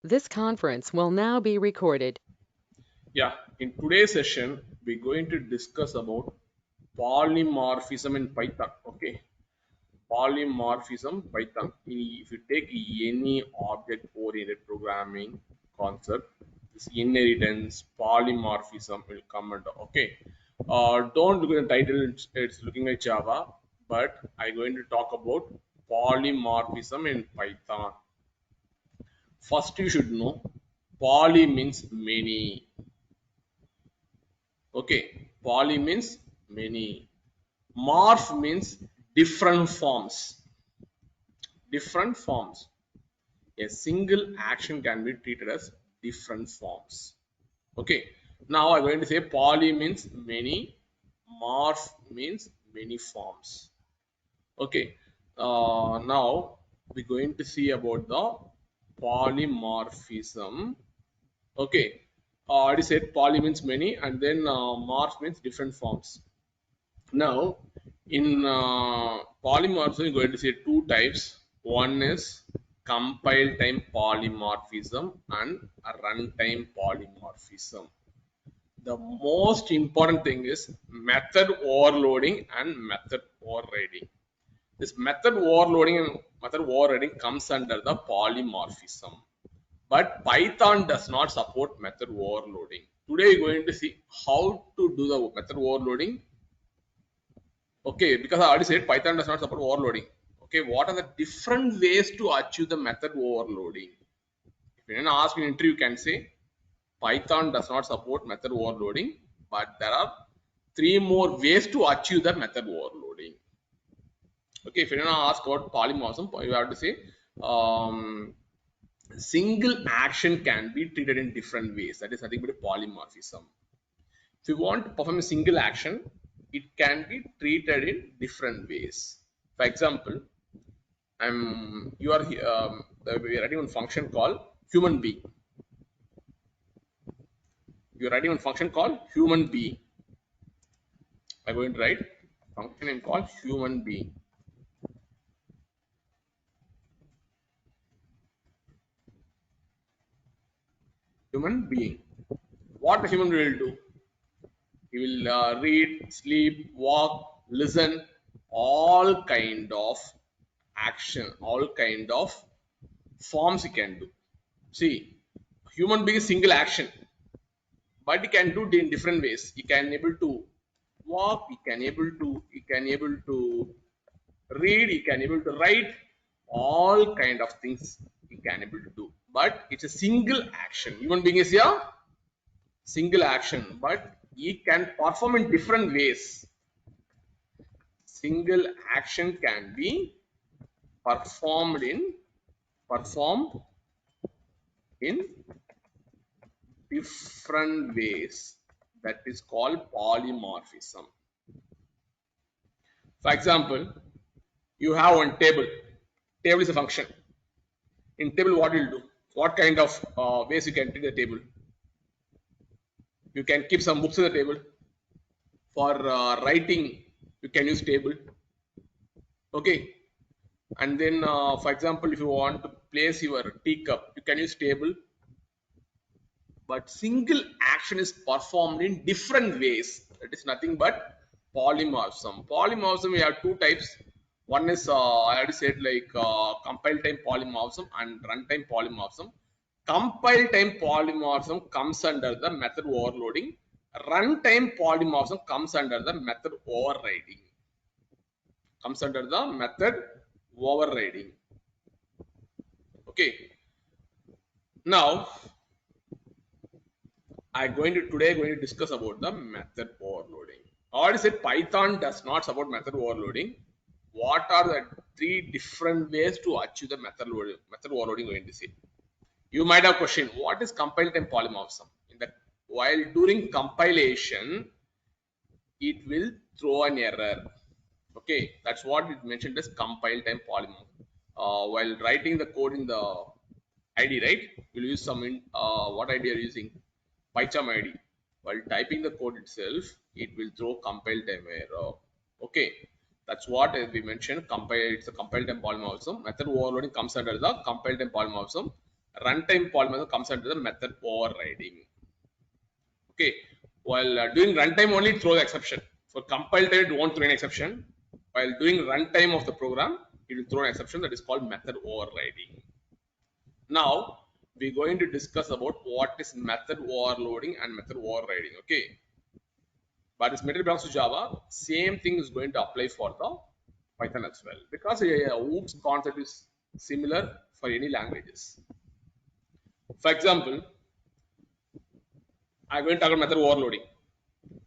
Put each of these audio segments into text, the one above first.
This conference will now be recorded. Yeah, in today's session, we're going to discuss about polymorphism in Python. Okay, polymorphism Python. If you take any object-oriented programming concept, this inheritance, polymorphism will come under. Okay, don't look at the title; it's looking like Java, but I'm going to talk about polymorphism in Python. First, you should know poly means many. Okay, poly means many. Morph means different forms. Different forms. A single action can be treated as different forms. Okay, now I'm going to say poly means many, morph means many forms. Okay, now we're going to see about the polymorphism. Okay, I already said poly means many, and then morph means different forms. Now, in polymorphism, you're going to see two types. One is compile time polymorphism and a runtime polymorphism. The most important thing is method overloading and method overriding. This method overloading and method overriding comes under the polymorphism. But Python does not support method overloading. Today, we're going to see how to do the method overloading. Okay, because I already said Python does not support overloading. Okay, what are the different ways to achieve the method overloading? If you're ask in an interview, you can say Python does not support method overloading, but there are three more ways to achieve the method overloading. Okay, if you're ask about polymorphism, you have to say single action can be treated in different ways. That is nothing but a polymorphism. If you want to perform a single action, it can be treated in different ways. For example, we are writing one function called human being. You are writing one function called human being. I'm going to write function name called human being. Human being. What the human will do? He will read, sleep, walk, listen, all kind of action, all kind of forms he can do. See, human being is single action, but he can do it in different ways. He can able to walk, he can able to read, he can able to write, all kind of things he can able to do. But it's a single action. Human being is a single action, but he can perform in different ways. Single action can be performed performed in different ways. That is called polymorphism. For example, you have one table. Table is a function. In table, what will do? What kind of ways you can treat the table? You can keep some books in the table. For writing, you can use table. Okay. And then, for example, if you want to place your teacup, you can use table. But single action is performed in different ways. That is nothing but polymorphism. Polymorphism, we have two types. One is I already said like compile time polymorphism and runtime polymorphism. Compile time polymorphism comes under the method overloading. Runtime polymorphism comes under the method overriding. Comes under the method overriding. Okay. Now I'm going to today going to discuss about the method overloading. I already said Python does not support method overloading. What are the three different ways to achieve the method overloading going to see? You might have question, what is compile time polymorphism? In that while during compilation, it will throw an error. Okay, that's what it mentioned as compile time polymorphism. While writing the code in the ID, right? You'll use some what ID are you using? PyCharm ID. While typing the code itself, it will throw compile time error. Okay, that's what we mentioned. Compile, it's a compile time polymorphism. Method overloading comes under the compile time polymorphism. Runtime polymorphism comes under the method overriding. Okay, while doing runtime only throw the exception. For compile time, it won't throw an exception. While doing runtime of the program, it will throw an exception that is called method overriding. Now we're going to discuss about what is method overloading and method overriding. Okay, but this method belongs to Java. Same thing is going to apply for the Python as well because a OOPS concept is similar for any languages. For example, I'm going to talk about method overloading.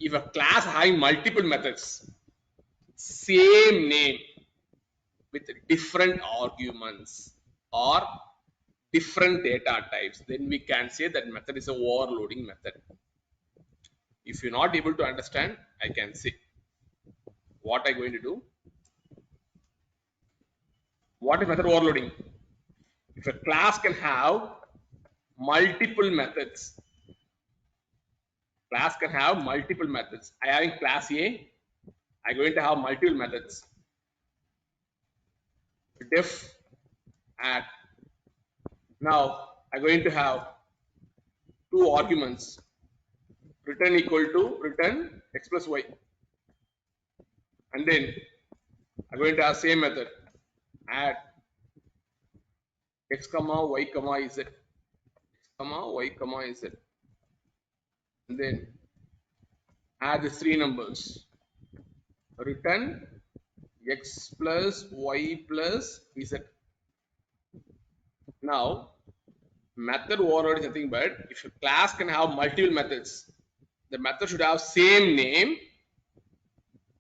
If a class having multiple methods, same name with different arguments or different data types, then we can say that method is a overloading method. If you're not able to understand, I can say what I'm going to do. What is method overloading? If a class can have multiple methods, class can have multiple methods. I having class A, I'm going to have multiple methods. Def add. Now I'm going to have two arguments. Return equal to return x plus y. And then I'm going to have same method. Add x comma y comma z. X comma y comma z. And then add the three numbers. Return x plus y plus z. Now method overload is nothing but if a class can have multiple methods, the method should have same name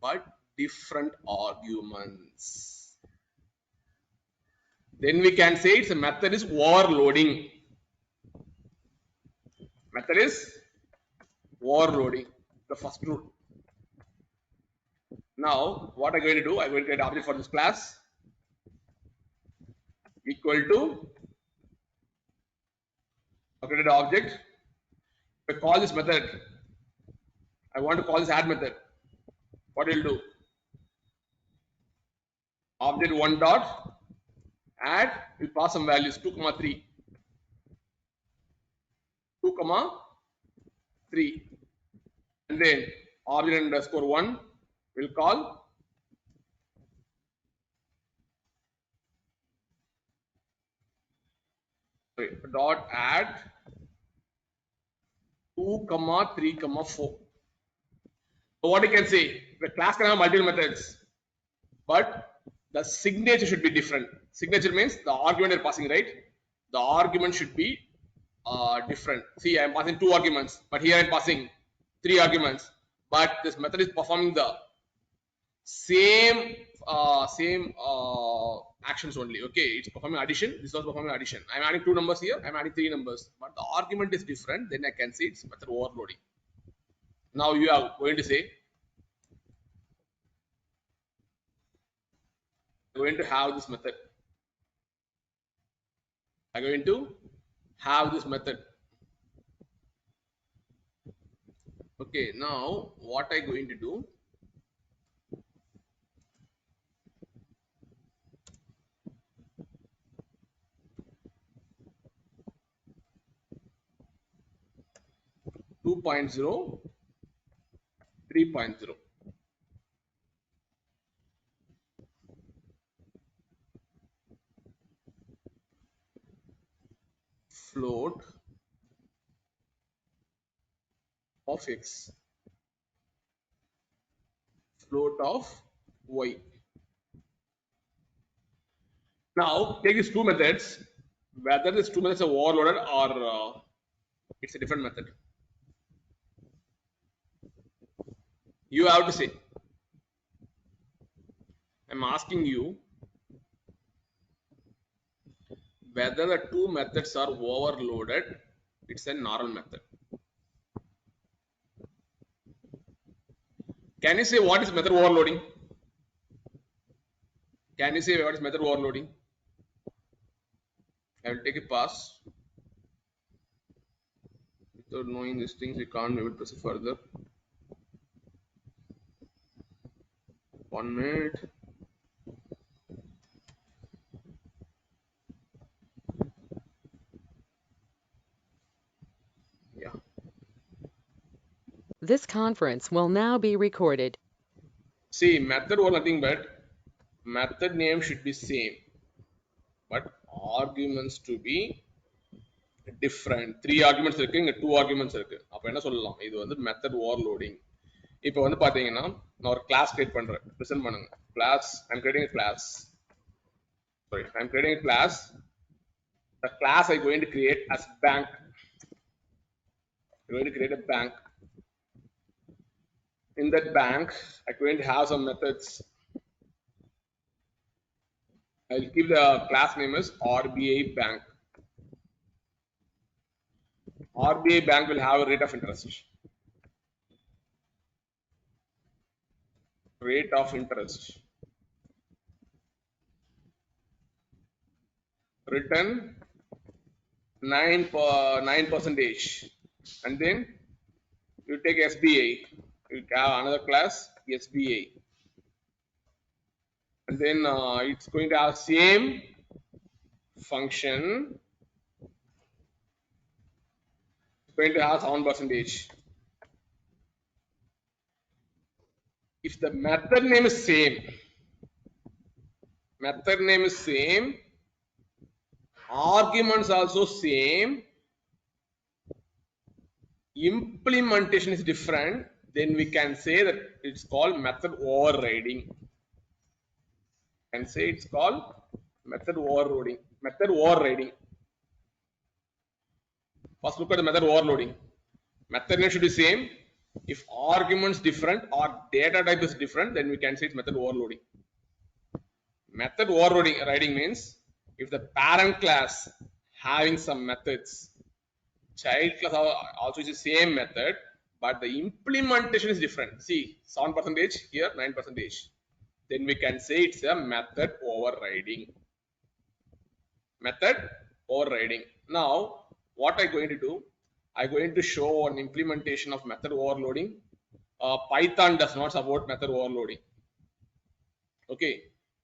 but different arguments. Then we can say it's a method is overloading. Method is overloading, the first rule. Now what I'm going to do, I'm going to create object for this class equal to create object. If I call this method, I want to call this add method. What will do? Object 1 dot add will pass some values 2 comma 3, 2 comma 3, and then object underscore 1 will call dot add 2 comma 3 comma 4. So what you can say, the class can have multiple methods, but the signature should be different. Signature means the argument you're passing, right? The argument should be different. See, I'm passing two arguments, but here I'm passing three arguments. But this method is performing the same actions only. Okay, it's performing addition. This was performing addition. I'm adding two numbers here. I'm adding three numbers, but the argument is different. Then I can say it's method overloading. Now you are going to say, I'm going to have this method. I'm going to have this method. Okay, now what I'm going to do? Two point zero, 3.0. Float of x, float of y. Now take these two methods, whether these two methods are overloaded or it's a different method. You have to say. I'm asking you whether the two methods are overloaded. It's a normal method. Can you say what is method overloading? Can you say what is method overloading? I will take a pass. Without knowing these things, we can't be able to proceed further. 1 minute. This conference will now be recorded. See, method or nothing but method name should be same, but arguments to be different. 3 arguments இருக்கு, இங்க 2 arguments இருக்கு. அப்ப என்ன சொல்லலாம்? இது வந்து method overloading. இப்போ வந்து பாத்தீங்கன்னா நான் ஒரு கிளாஸ் கிரியேட் பண்றேன். லிசன் பண்ணுங்க. Class I'm creating a class. Sorry, I'm creating a class. The class I'm going to create as bank. I'm going to create a bank. In that bank, I'm going to have some methods. I'll give the class name as RBI bank. RBI bank will have a rate of interest. Rate of interest. Written 9 percentage, and then you take SBA. You have another class SBA, and then it's going to have same function. It's going to have 7 percentage. If the method name is same, arguments also same, implementation is different, then we can say that it's called method overriding. Can say it's called method overloading. Method overriding. First look at the method overloading. Method name should be same. If arguments different or data type is different, then we can say it's method overloading. Method overriding means if the parent class having some methods, child class also is the same method, but the implementation is different. See, 7 percentage here, 9 percentage. Then we can say it's a method overriding. Method overriding. Now, what I'm going to do? I'm going to show an implementation of method overloading. Python does not support method overloading. Okay.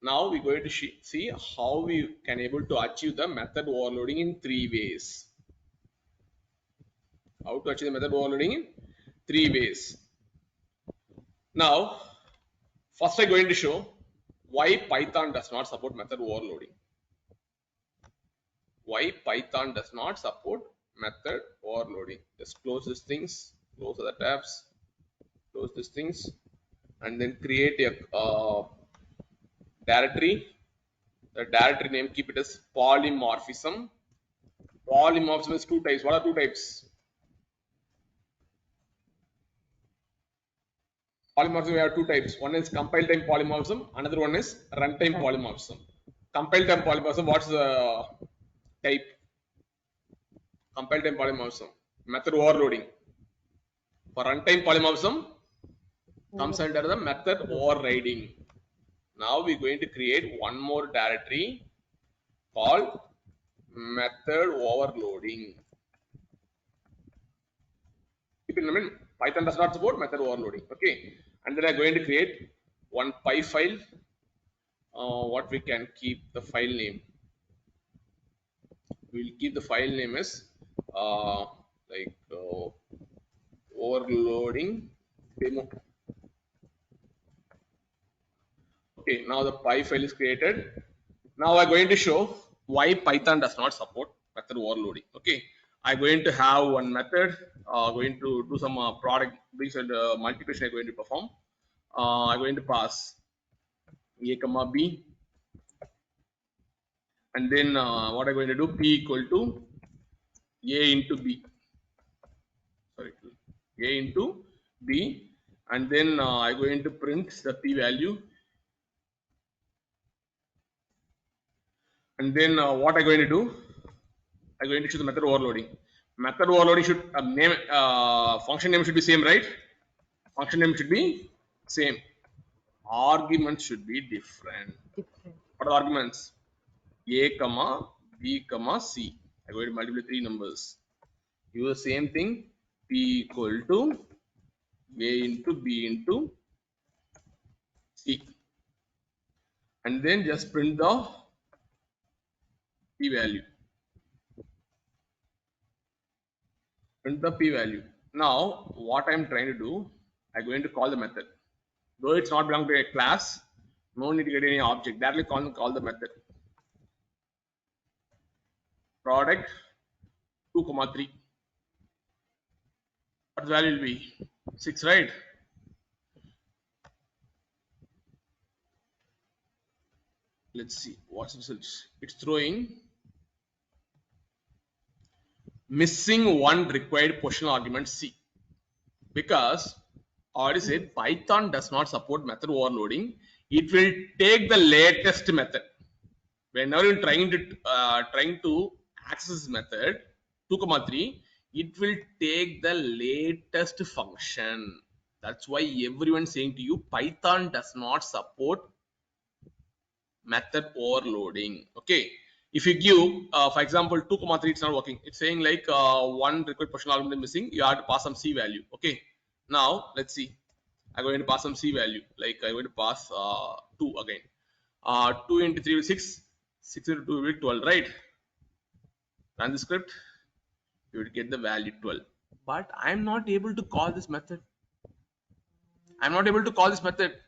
Now we're going to see how we can able to achieve the method overloading in 3 ways. How to achieve the method overloading in 3 ways. Now, first I'm going to show why Python does not support method overloading. Why Python does not support method overloading. Just close these things, close other tabs, close these things, and then create a directory. The directory name, keep it as polymorphism. Polymorphism is 2 types. What are 2 types? Polymorphism, we have 2 types. One is compile time polymorphism, another one is runtime polymorphism. Compile time polymorphism, what's the type? Compile time polymorphism, method overloading. For runtime polymorphism comes under the method overriding. Now we're going to create one more directory called method overloading. Keep in mind, Python does not support method overloading. Okay, and then I'm going to create one py file. What we can keep the file name? We'll keep the file name as overloading demo. Okay, now the py file is created. Now I'm going to show why Python does not support method overloading. Okay, I'm going to have one method, going to do some product based multiplication I'm going to perform. I'm going to pass a comma b, and then what I'm going to do, p equal to a into b, sorry, a into b, and then I'm going to print the p value, and then what I'm going to do, I'm going to choose the method overloading. Method overloading should function name should be same, right? Function name should be same. Arguments should be different. What are arguments? A comma b comma c. I'm going to multiply 3 numbers. Use the same thing. P equal to a into b into c, and then just print the p value. Print the p value. Now what I'm trying to do, I'm going to call the method. Though it's not belong to a class, no need to get any object. Directly call the method. Product 2 comma 3. What value will be 6, right? Let's see what's the result. It's throwing missing one required positional argument C, because already said Python does not support method overloading. It will take the latest method. Whenever you're trying to access this method 2 comma 3, it will take the latest function. That's why everyone saying to you Python does not support method overloading. Okay, if you give for example 2 comma 3, it's not working. It's saying like one required positional argument is missing, you have to pass some C value. Okay, now let's see. I'm going to pass some C value, like I'm going to pass 2 again. 2 into 3 will 6, 6 into 2 will be 12, right? Run the script, you will get the value 12. But I'm not able to call this method. I'm not able to call this method.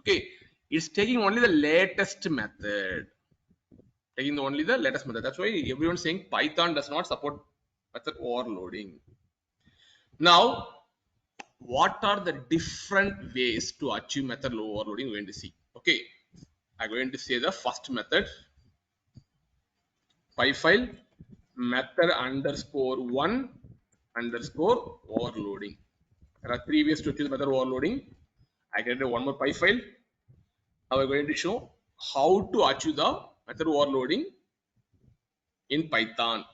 Okay, it's taking only the latest method. Taking only the latest method. That's why everyone's saying Python does not support method overloading. Now, what are the different ways to achieve method overloading? We're going to see. Okay, I'm going to say the first method. Py file method underscore one underscore overloading. There are 3 ways to achieve method overloading. I created one more Py file. Now we're going to show how to achieve the method overloading in Python.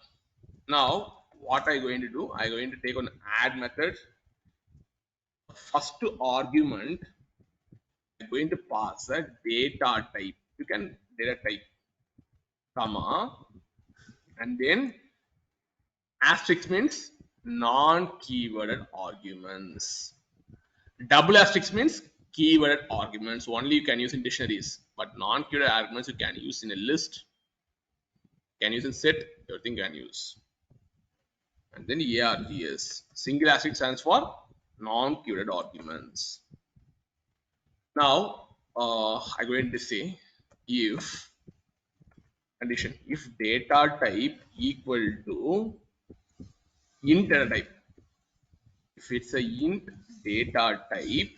Now what I'm going to do, I'm going to take an add method. First argument, I'm going to pass a data type. You can data type, comma, and then asterisk means non-keyworded arguments. Double asterisk means keyworded arguments. Only you can use in dictionaries, but non-keyworded arguments you can use in a list, can use in set, everything can use. And then ARGS, single asterisk stands for non-keyworded arguments. Now I'm going to say if condition, if data type equal to int data type, if it's a int data type,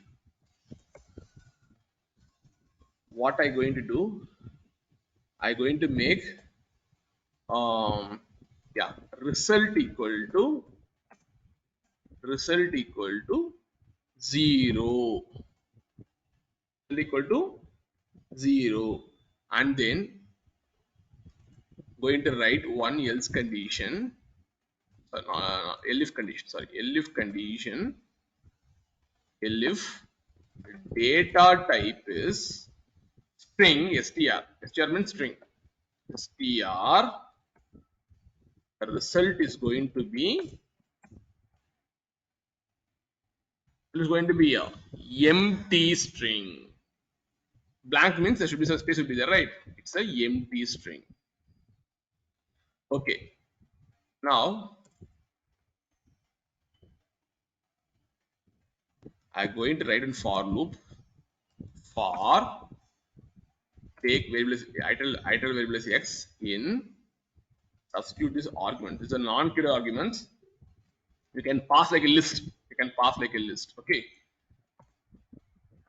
what I'm going to do, I'm going to make yeah, result equal to 0, equal to 0, and then going to write one else condition, elif condition, sorry, elif condition, elif data type is string str means string, str, the result is going to be a empty string. Blank means there should be some space will be there, right? It's a empty string. Okay, now I'm going to write in for loop for take variable iter variable is x in, substitute this argument. These are non-keyword arguments. You can pass like a list. You can pass like a list. Okay.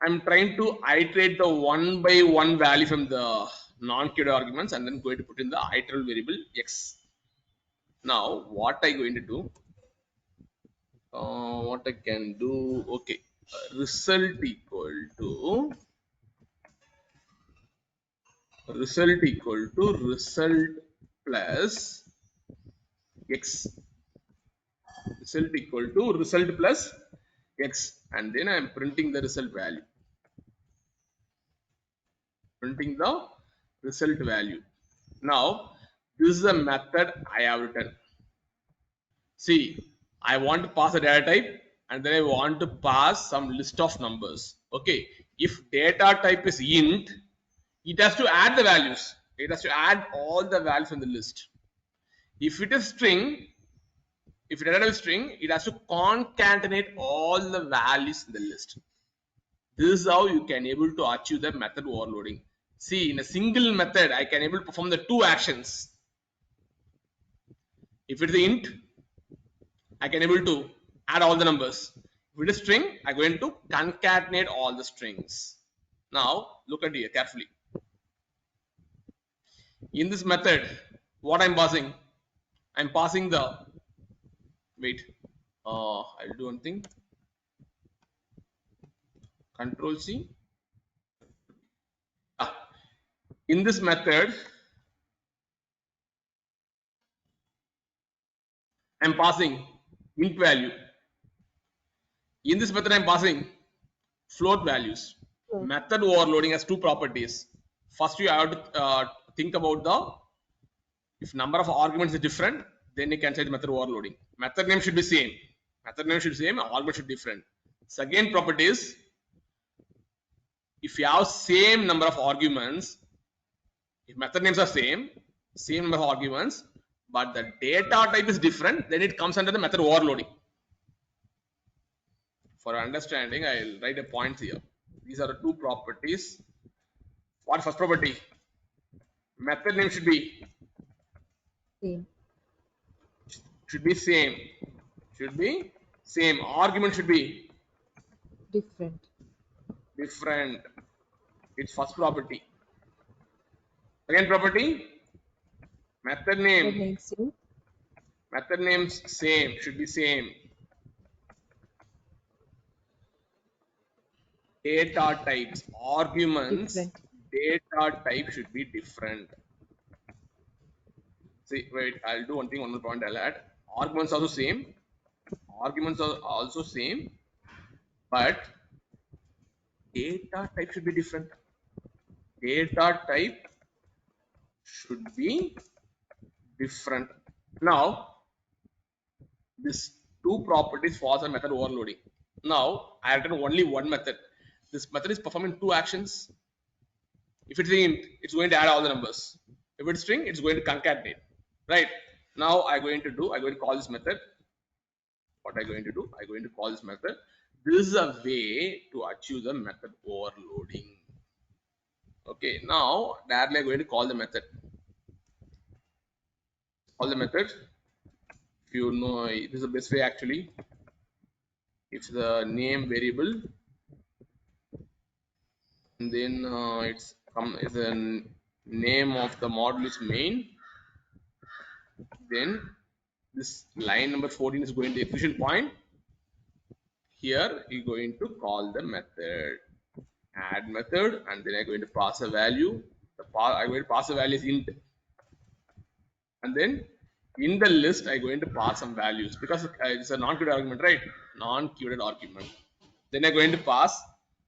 I'm trying to iterate the one by one value from the non-keyword arguments and then going to put in the iter variable x. Now what I going to do? What I can do? Okay. Result equal to result plus x, result equal to result plus x, and then I am printing the result value, Now this is a method I have written. See, I want to pass a data type and then I want to pass some list of numbers. Okay, if data type is int, it has to add the values. It has to add all the values in the list. If it is string, if it has a string, it has to concatenate all the values in the list. This is how you can able to achieve the method overloading. See, in a single method, I can able to perform the two actions. If it's int, I can able to add all the numbers. If it is string, I'm going to concatenate all the strings. Now look at here carefully. In this method, what I'm passing? I'm passing the wait. I'll do one thing. Control C. In this method, I'm passing int value. In this method, I'm passing float values. Method overloading has two properties. First, you have to think about the if number of arguments is different, then you can say the method overloading. Method name should be same. Method name should be same. Argument should be different. Second property is if you have same number of arguments, if method names are same number of arguments, but the data type is different, then it comes under the method overloading. For understanding, I'll write a point here. These are the two properties. What first property? Method name should be Same. Should be same. Should be same. Argument should be Different. different. It's first property. Second property, method The name. name same. Method names same. Should be same. Data types, arguments, Different. data type should be different. See, wait, I'll do one thing, one more point I'll add. Arguments also same. Arguments are also same, but data type should be different. Data type should be different. Now, these two properties falls on method overloading. Now, I have written only one method. This method is performing two actions. If it's int, it's going to add all the numbers. If it's string, it's going to concatenate. Right? Now, I'm going to call this method. What I'm going to do? I'm going to call this method. This is a way to achieve the method overloading. Okay, now directly I'm going to call the method. Call the method. If you know, this is the best way actually. If the name variable, and then it's the name of the module is main. Then this line number 14 is going to execution point. Here you're going to call the method add method, and then I'm going to pass a value. I'm going to pass a value is int, and then in the list I'm going to pass some values because it's a non-queued argument, right? Non-queued argument. Then I'm going to pass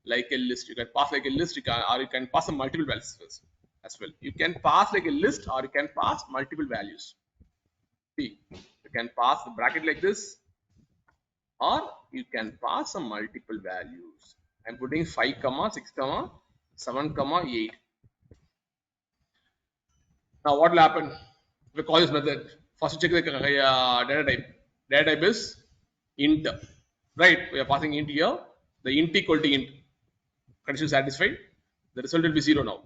like a list. You can pass like a list, or you can pass some multiple values as well. You can pass like a list, or you can pass multiple values. See, you can pass the bracket like this, or you can pass some multiple values. I'm putting 5 comma 6 comma 7 comma 8. Now what will happen? We call this method. First check the data type. Data type is int. Right? We are passing int here. The int equal to int. Condition satisfied. The result will be 0 now.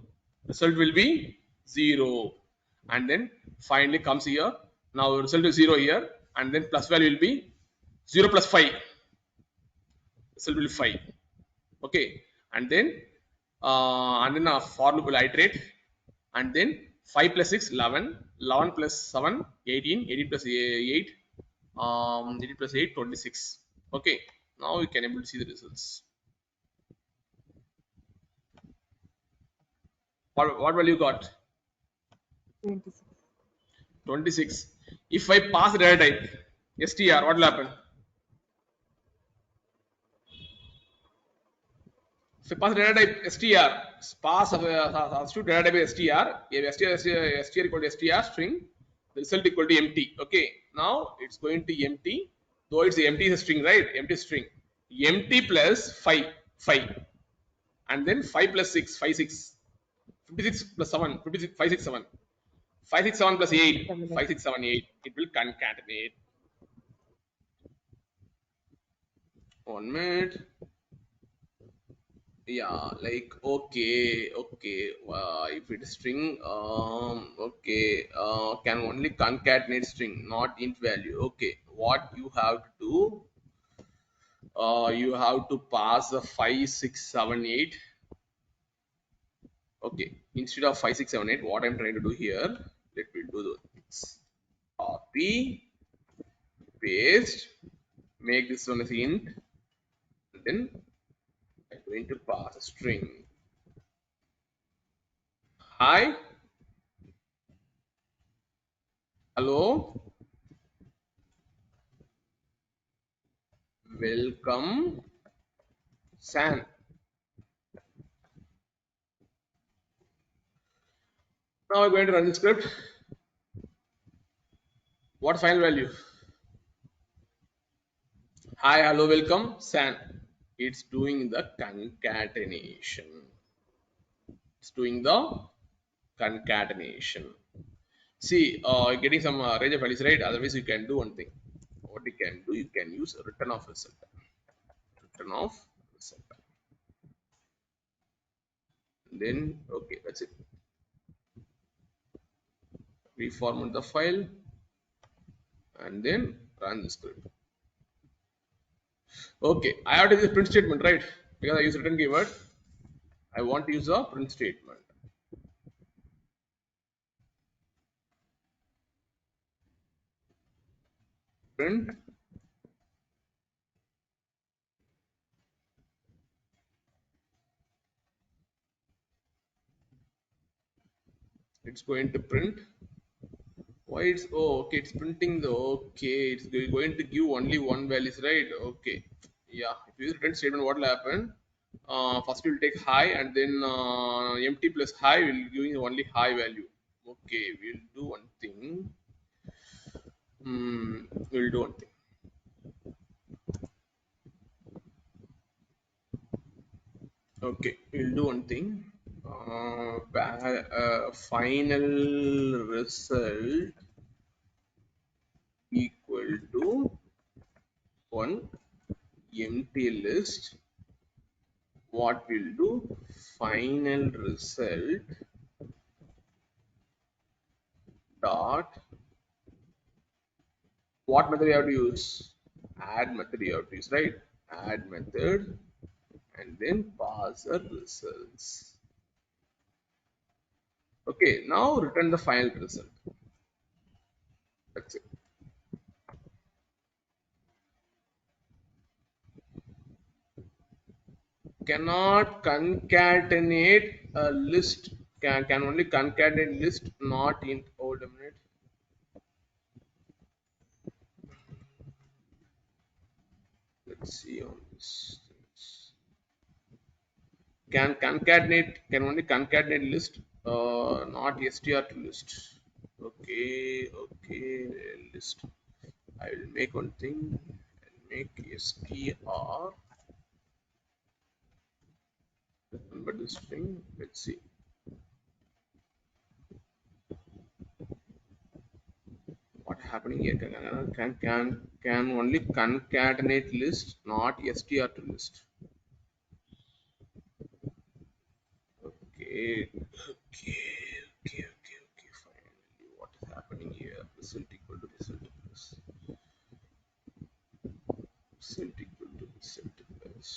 Result will be 0. And then finally comes here. Now result is 0 here. And then plus value will be 0 plus 5. Result will be 5. Okay. And then a for loop will iterate. And then 5 plus 6, 11. 11 plus 7, 18. 18 plus 8, 18 plus 8, 26. Okay. Now you can able to see the results. What value you got? 26. 26. If I pass the data type str, what will happen? So pass data type str, pass to data type str. If str equal to str string, the result equal to empty. Okay, now it's going to empty. Though it's empty is a string, right? Empty string. Empty plus 5, and then 5 plus 6, 5 6, 56 plus 7, 56, 5 6 7, 5 6 7 plus 8, 5 6 7 8. It will concatenate. 1 minute. Yeah, like okay, okay. If it's string, okay, can only concatenate string, not int value. Okay, what you have to do? You have to pass the 5 6 7 8. Okay, instead of 5 6 7 8, what I'm trying to do here, let me do this. Copy, paste, make this one as int, and then I'm going to pass a string. Hi, hello, welcome, San. Now I'm going to run the script. What final value? Hi, hello, welcome, San. It's doing the concatenation. It's doing the concatenation. See, getting some range of values, right? Otherwise, you can do one thing. What you can do, you can use a return of result. Return of result. Then, okay, that's it. Reformat the file and then run the script. Okay, I have to use a print statement, right? Because I use return keyword, I want to use a print statement. Print, it's going to print. Why it's okay? It's printing the okay. It's going to give only one values, right? Okay, yeah. If you use return statement, what will happen? First we'll take high and then empty plus high will give you only high value. Okay, we'll do one thing. We'll do one thing. Okay, we'll do one thing. Final result equal to one empty list. What we'll do? Final result dot. What method you have to use? Add method you have to use, right? Add method and then pass the results. Okay, now return the final result. That's it. Cannot concatenate a list. Can only concatenate list, not int. Hold a minute. Let's see on this. Can only concatenate list, not str to list. Okay, okay, list. I will make one thing. I'll make str. Remember the string. Let's see. What happening here? Can only concatenate list, not str to list. Okay, okay, okay, okay, okay. Finally, what is happening here? Result equal to result plus. Result equal to result plus.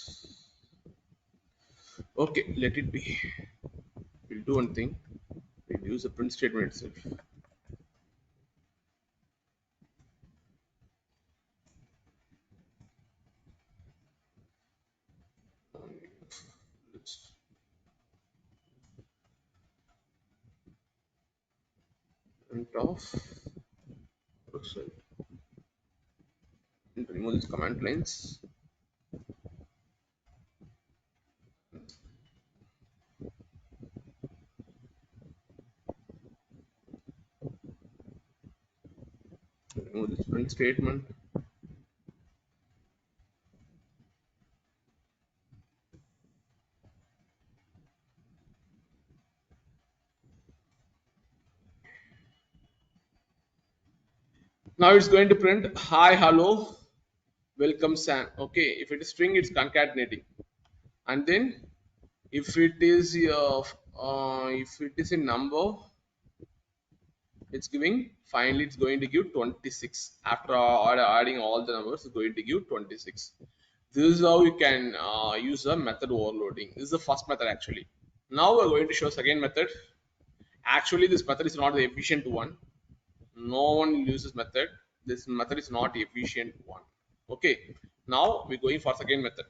Okay, let it be. We'll do one thing. We'll use the print statement itself. Let's print off result and remove these command lines. Remove this print statement. Now it's going to print hi, hello. welcome Sam. Okay, if it is string, it's concatenating, and then if it is a number, it's giving. Finally, it's going to give 26. After adding all the numbers, it's going to give 26. This is how you can use the method overloading. This is the first method actually. Now we're going to show second method. Actually, this method is not the efficient one. No one uses method. This method is not efficient one. Okay. Now we're going for second method.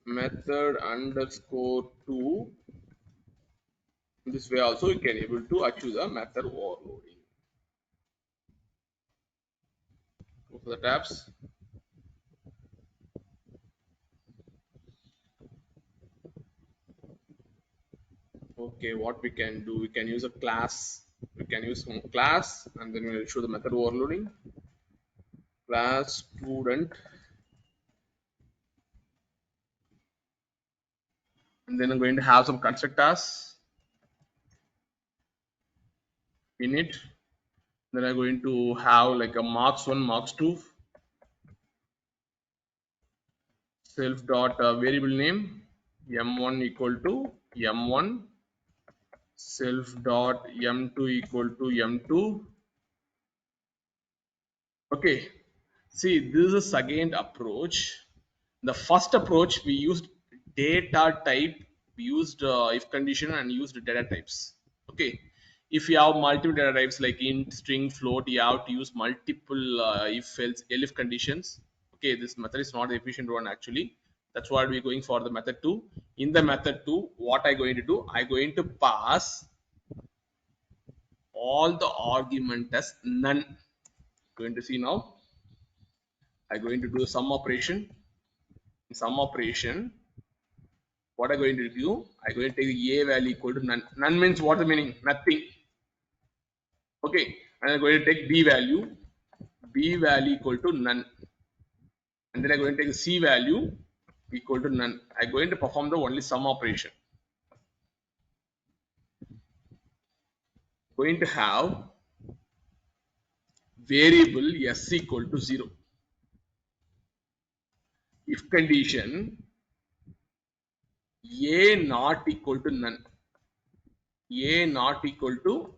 Method underscore two. This way also you can able to achieve the method overloading. Go for the tabs. Okay, what we can do, we can use a class. We can use some class and then we'll show the method overloading. Class student, and then I'm going to have some constructors in it. Then I'm going to have like a marks 1, marks 2, self dot variable name m1 equal to m1, self dot m2 equal to m2. Okay, see, this is a second approach. The first approach we used data type, we used if condition and used data types. Okay, if you have multiple data types like int, string, float, you have to use multiple if else elif conditions. Okay, this method is not the efficient one actually. That's why we're going for the method 2. In the method 2, what I'm going to do, I'm going to pass all the argument as none. Going to see now. I'm going to do some operation. In some operation, what I'm going to do, I'm going to take a value equal to none. None means what the meaning? Nothing. Okay, and I'm going to take b value equal to none, and then I'm going to take c value equal to none. I'm going to perform the only sum operation. Going to have variable s equal to 0. If condition a not equal to none, a not equal to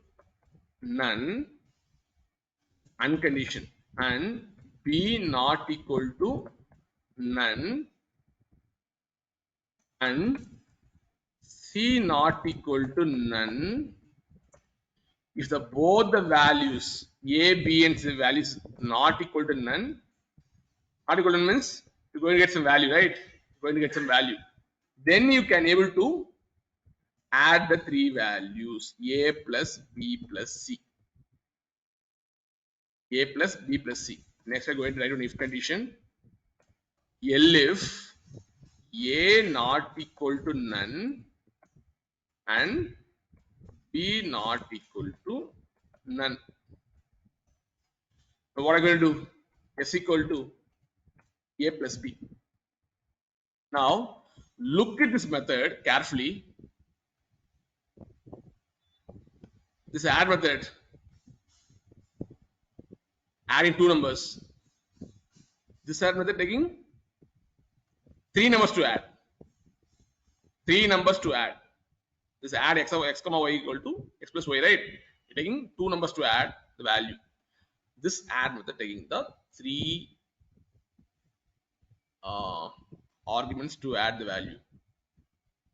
none, uncondition, and b not equal to none and c not equal to none. If the both the values a, b and c values not equal to none, not equal to none means you're going to get some value, right? You're going to get some value. Then you can able to add the three values a plus b plus c. A plus b plus c. Next I'm going to write an if condition. Elif a not equal to none and b not equal to none. So what I'm going to do? S equal to a plus b. Now look at this method carefully. This add method, adding two numbers. This add method taking three numbers to add. Three numbers to add. This add x comma y equal to x plus y, right? You're taking two numbers to add the value. This add method taking the three arguments to add the value.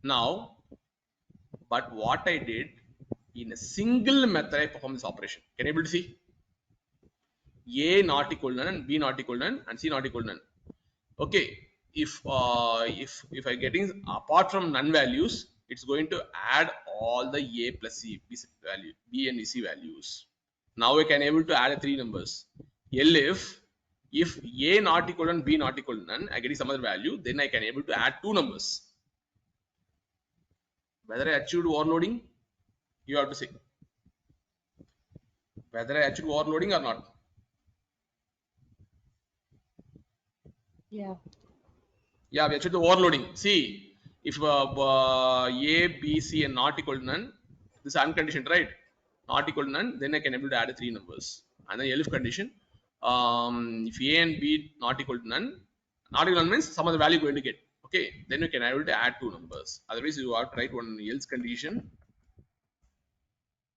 Now, but what I did in a single method, I perform this operation. Can you able to see? A not equal to none and b not equal to none and c not equal to none. Okay, if I getting apart from none values, it's going to add all the a plus c value, b and c values. Now we can able to add three numbers. If a not equal to none, b not equal to none, I getting some other value, then I can able to add two numbers. Whether I achieved overloading, you have to say whether I achieved overloading or not. Yeah. Yeah, we achieved the overloading. See, if a, b, c, and not equal to none, this is unconditioned, right? Not equal to none, then I can able to add three numbers. And then elif condition, If a and b not equal to none, not equal to none means some other value going to get. Okay, then you can able to add two numbers. Otherwise, you have to write one else condition.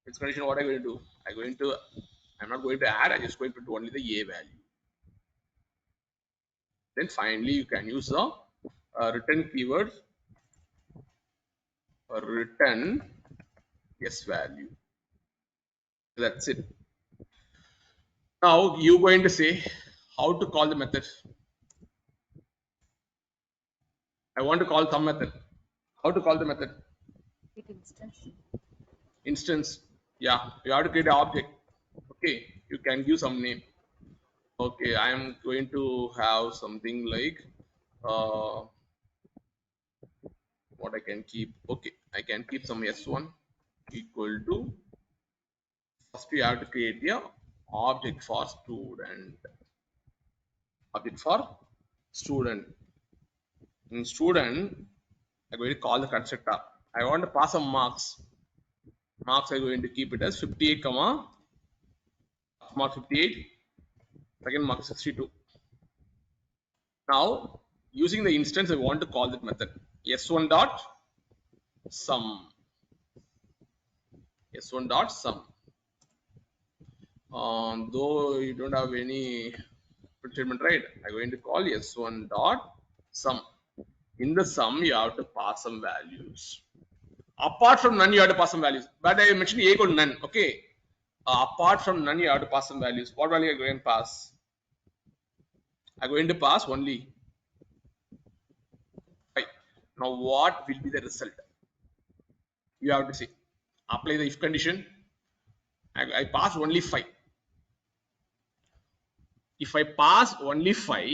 Else condition, what I'm going to do? I'm not going to add. I'm just going to do only the a value. Then finally, you can use the return keyword, return s value. That's it. Now you're going to say how to call the method. I want to call some method. How to call the method? It instance. Instance. Yeah, you have to create an object. Okay, you can give some name. Okay, I am going to have something like uh, what I can keep. Okay, I can keep some s1 equal to. First, we have to create the object for student. Object for student. In student, I'm going to call the constructor. I want to pass some marks. Marks I'm going to keep it as 58, comma mark 58. Second mark 62. Now, using the instance, I want to call that method s1 dot sum. S1 dot sum. Though you don't have any print statement, right? I'm going to call s1 dot sum. In the sum, you have to pass some values. Apart from none, you have to pass some values. But I mentioned a equal to none. Okay. Apart from none, you have to pass some values. What value are you going to pass? I'm going to pass only 5. Now, what will be the result? You have to see. Apply the if condition. I pass only 5. If I pass only 5,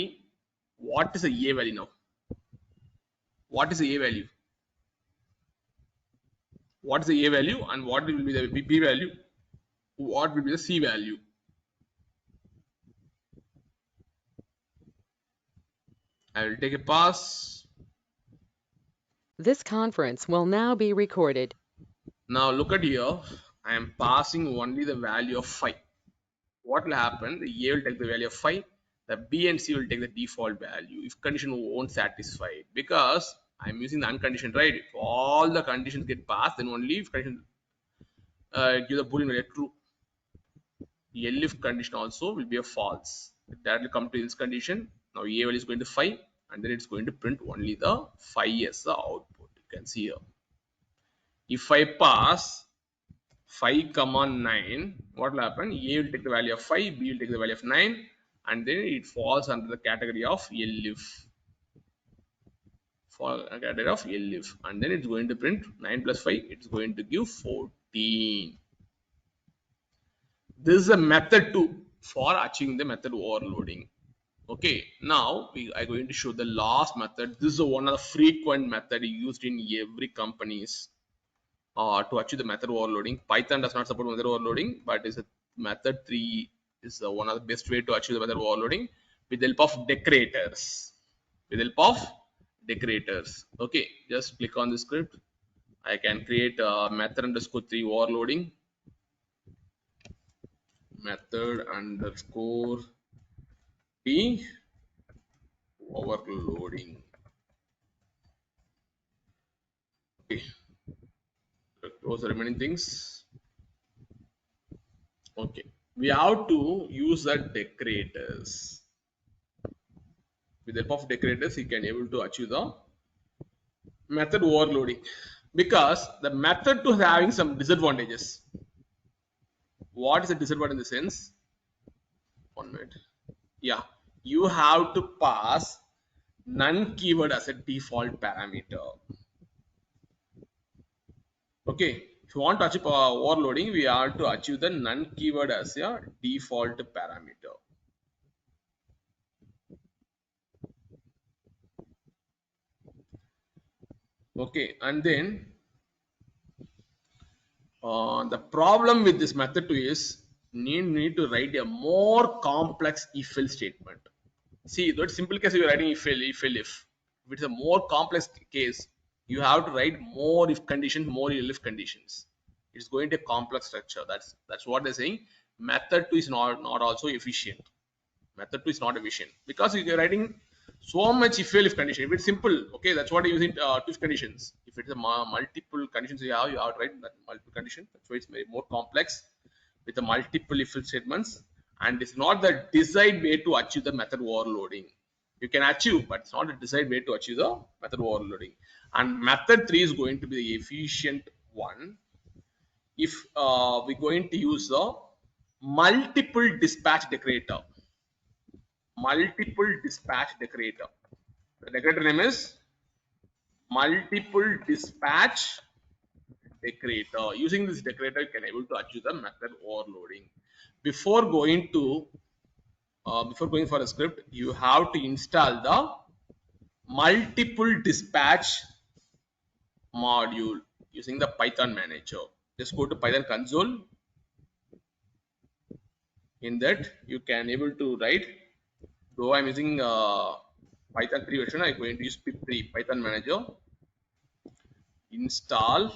what is the a value now? What is the a value? What is the a value and what will be the b value? What will be the c value? I will take a pass. This conference will now be recorded. Now look at here. I am passing only the value of 5. What will happen? The a will take the value of 5. The b and c will take the default value if condition won't satisfy, because I'm using the unconditioned, right? If all the conditions get passed, then only if condition give the boolean value true. Elif condition also will be a false. That will come to else condition. Now a value is going to 5, and then it's going to print only the 5 as the output. You can see here. If I pass 5 comma 9, what will happen? A will take the value of 5, B will take the value of 9, and then it falls under the category of elif. For a category of elif, and then it's going to print 9 plus 5. It's going to give 14. This is a method 2 for achieving the method overloading. Okay, now we are going to show the last method. This is one of the frequent method used in every companies to achieve the method overloading. Python does not support method overloading, but is a method 3 is one of the best way to achieve the method overloading with the help of decorators. With the help of decorators. Okay, just click on the script. I can create a method underscore 3 overloading. Method underscore T overloading. Okay, close the remaining things. Okay, we have to use the decorators. With the help of decorators, you can able to achieve the method overloading, because the method to having some disadvantages. What is the disadvantage in the sense? 1 minute. Yeah, you have to pass none keyword as a default parameter. Okay, if you want to achieve overloading, we have to achieve the none keyword as a default parameter. Okay, and then the problem with this method too is need to write a more complex if-else statement. See, that simple case you are writing if if. If it's a more complex case, you have to write more if conditions, more if conditions. It's going to a complex structure. That's what they're saying. Method 2 is not also efficient. Method 2 is not efficient because you're writing so much if condition. If it's simple, okay, that's what you're using if conditions. If it's a multiple conditions you have to write that multiple condition. That's why it's very more complex with the multiple if statements, and it's not the desired way to achieve the method overloading. You can achieve, but it's not a desired way to achieve the method overloading. And method 3 is going to be the efficient one if we're going to use the multiple dispatch decorator. Multiple dispatch decorator. The decorator name is multiple dispatch decorator. Using this decorator, you can able to achieve the method overloading. Before going to before going for a script, you have to install the multiple dispatch module using the Python manager. Just go to Python console. In that, you can able to write. Though I'm using Python 3 version, I'm going to use pip3 Python manager. Install.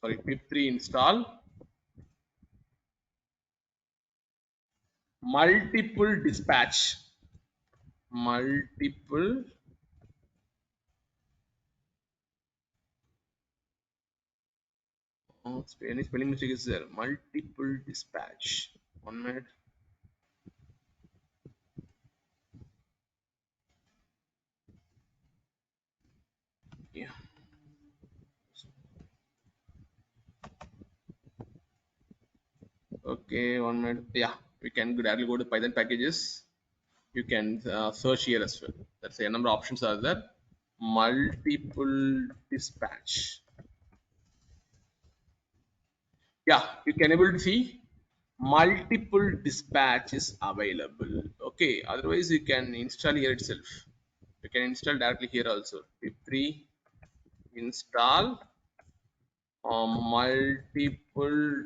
Sorry, pip3 install multiple dispatch. Multiple any spelling mistake is there. Multiple dispatch. 1 minute. Yeah. Okay, 1 minute. Yeah, we can directly go to Python packages. You can search here as well. That's a number of options are there. Multiple dispatch. Yeah, you can able to see multiple dispatch is available. Okay, otherwise you can install here itself. You can install directly here also. pip3 install multiple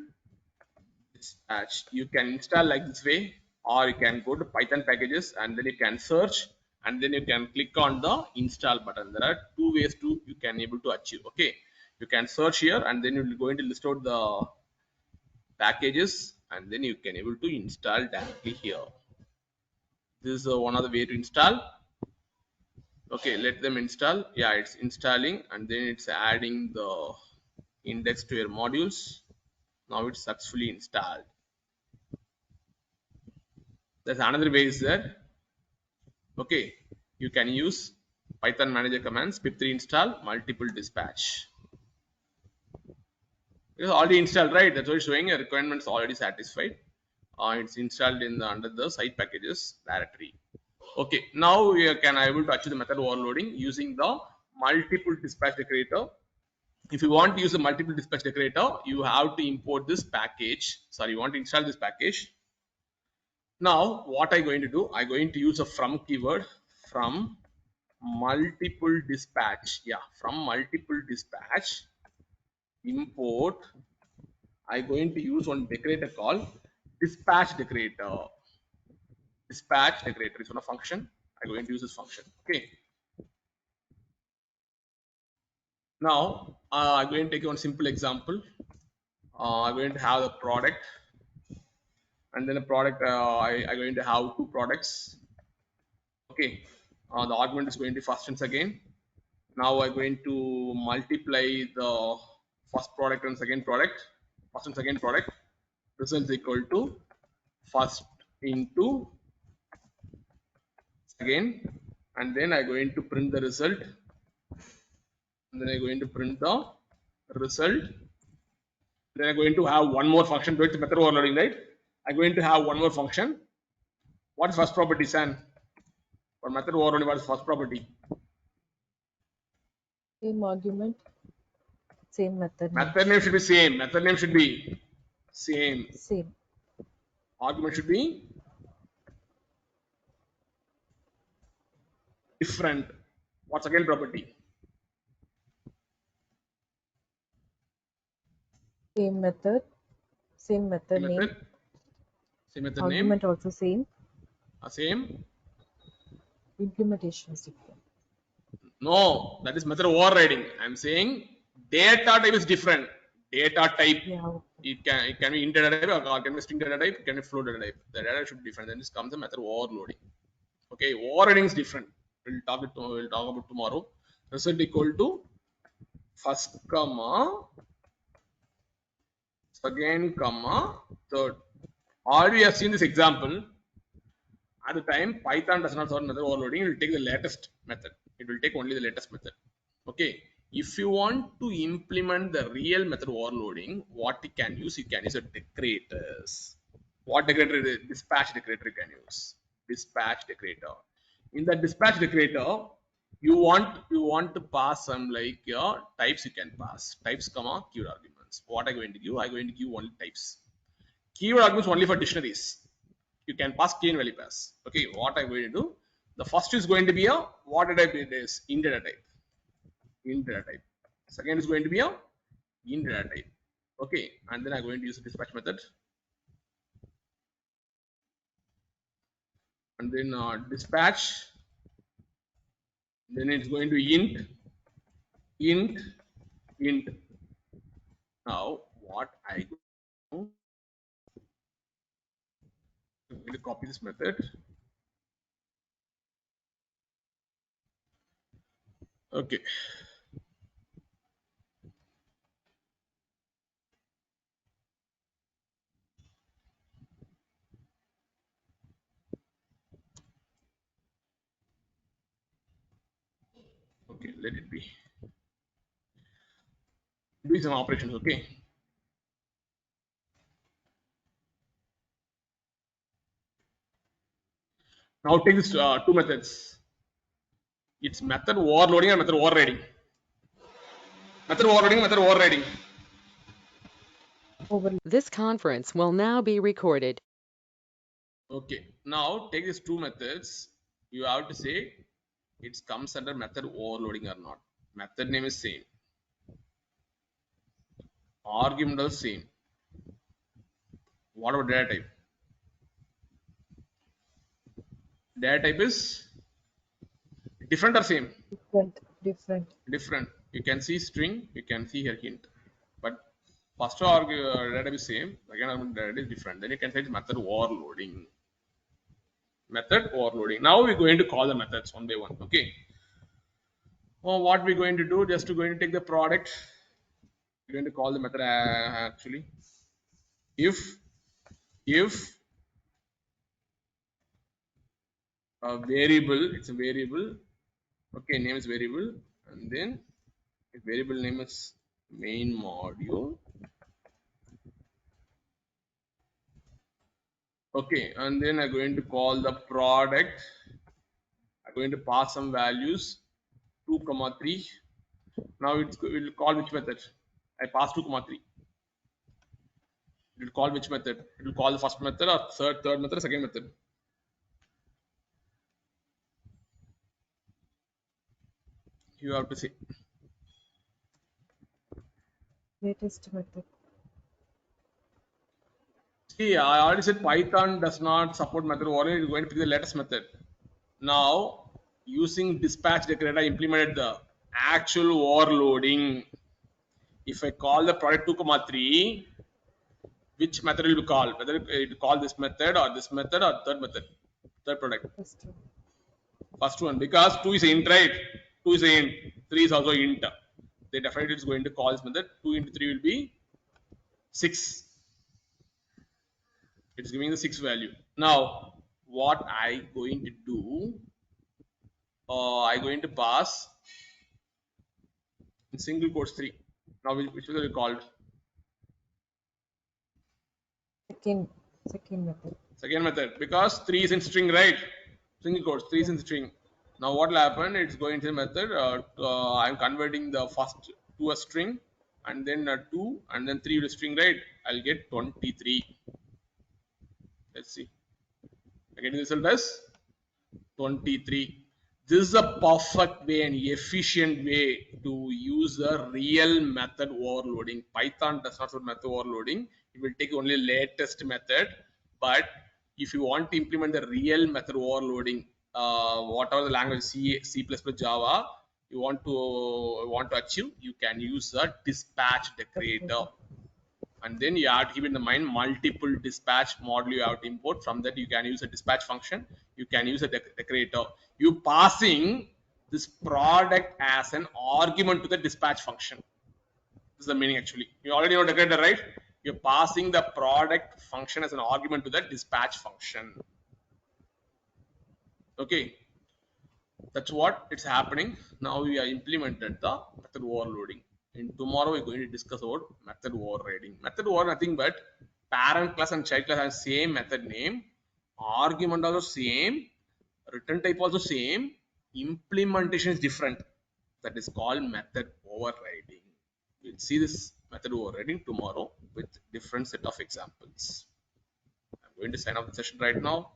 dispatch. You can install like this way, or you can go to Python packages and then you can search and then you can click on the install button. There are two ways to you can able to achieve. Okay, you can search here and then you will going to list out the packages and then you can able to install directly here. This is one other way to install. Okay, let them install. Yeah, it's installing and then it's adding the index to your modules. Now it's successfully installed. There's another way is that okay, you can use Python manager commands pip3 install multiple dispatch. It's already installed, right? That's why it's showing a requirements already satisfied. It's installed in the under the site packages directory. Okay, now we can able to achieve the method overloading using the multiple dispatch decorator. If you want to use a multiple dispatch decorator, you have to import this package. Sorry, you want to install this package. Now, what I'm going to do, I'm going to use a from keyword from multiple dispatch. Yeah, from multiple dispatch import. I'm going to use one decorator called dispatch decorator. Dispatch decorator is one function. I'm going to use this function. Okay. Now, I'm going to take one simple example. I'm going to have a product, and then a product. I'm going to have two products. Okay. The argument is going to be first and second. Now I'm going to multiply the first product and second product. First and second product. Result is equal to first into second, and then I'm going to print the result. And then I'm going to print the result. Then I'm going to have one more function. Do it method overloading, right? I'm going to have one more function. What is first property, San? For method overloading, what is first property? Same argument, same method name. Method name should be same. Method name should be same. Same. Argument should be different. What's second property? Same method, same method Same name. method. Same method Argument name. also same. Same. Implementation is different. No, that is method overriding. I'm saying data type is different. Data type, Yeah. it can be int data type or can be string data type, it can be float data type. The data should be different. Then this comes the method overloading. Okay, overloading is different. We'll talk about tomorrow. Result equal to first comma second comma third. Already we have seen this example. At the time, Python does not support method overloading. It will take the latest method. It will take only the latest method. Okay. If you want to implement the real method overloading, what you can use a decorators. What decorator is it? Dispatch decorator you can use. Dispatch decorator. In the dispatch decorator, you want to pass some like your types you can pass. Types comma keyword arguments. What I'm going to give? I'm going to give only types. Keyword arguments only for dictionaries. You can pass key and value pass. Okay, what I'm going to do? The first is going to be a what data type it is? Int data type. Int data type. Second is going to be a int data type. Okay, and then I'm going to use a dispatch method. And then dispatch. Then it's going to int, int. Now, what I do, I'm going to copy this method. Okay. Okay, let it be. Do some operations. Okay. Now take this two methods. It's method overloading and method overriding. Method overloading, method overriding. Overload. This conference will now be recorded. Okay. Now take these two methods. You have to say it comes under method overloading or not. Method name is same. Argument is same. What about data type? Data type is different or same? Different. Different. You can see string, you can see here hint. But first data type is same, second argument data type is different. Then you can say it's method overloading. Method overloading. Now we're going to call the methods one by one. Okay. Well, what we're going to do, just to going to take the product, we're going to call the method actually if a variable, it's a variable, okay, name is variable, and then if variable name is main module, okay, and then I'm going to call the product. I'm going to pass some values 2 comma 3. Now it will call which method? I pass 2 comma 3. It will call which method? It will call the first method or third method or second method. You have to say. Latest method. See, I already said Python does not support method overloading. It's going to pick the latest method. Now, using dispatch decorator, I implemented the actual overloading. If I call the product 2 comma 3, which method will be called? Whether it will call this method or third method, third product. First one. First one, because 2 is int, right? 2 is int, 3 is also int. They definitely is going to call this method. 2 into 3 will be 6. It's giving the 6 value. Now, what I going to do? I going to pass in single quotes 3. Now, which will be called? Second method. Second method, because 3 is in string, right? Single quotes, 3 is in string. Now, what will happen? It's going to the method. I'm converting the first to a string, and then 2, and then 3 to string, right? I'll get 23. Let's see. I get the result as 23. This is a perfect way and efficient way to use a real method overloading. Python does not support method overloading. It will take only latest method. But if you want to implement the real method overloading, whatever the language C++, Java, you want to achieve, you can use a dispatch decorator. and then you have to keep in the mind multiple dispatch model you have to import. From that you can use a dispatch function, you can use a decorator. You passing this product as an argument to the dispatch function. This is the meaning actually. You already know decorator, right? You're passing the product function as an argument to the dispatch function. Okay, that's what it's happening. Now we are implemented the method overloading. In tomorrow we're going to discuss about method overriding. Method over nothing but parent class and child class has same method name, argument also same, return type also same, implementation is different. That is called method overriding. We'll see this method overriding tomorrow with different set of examples. I'm going to sign off the session right now.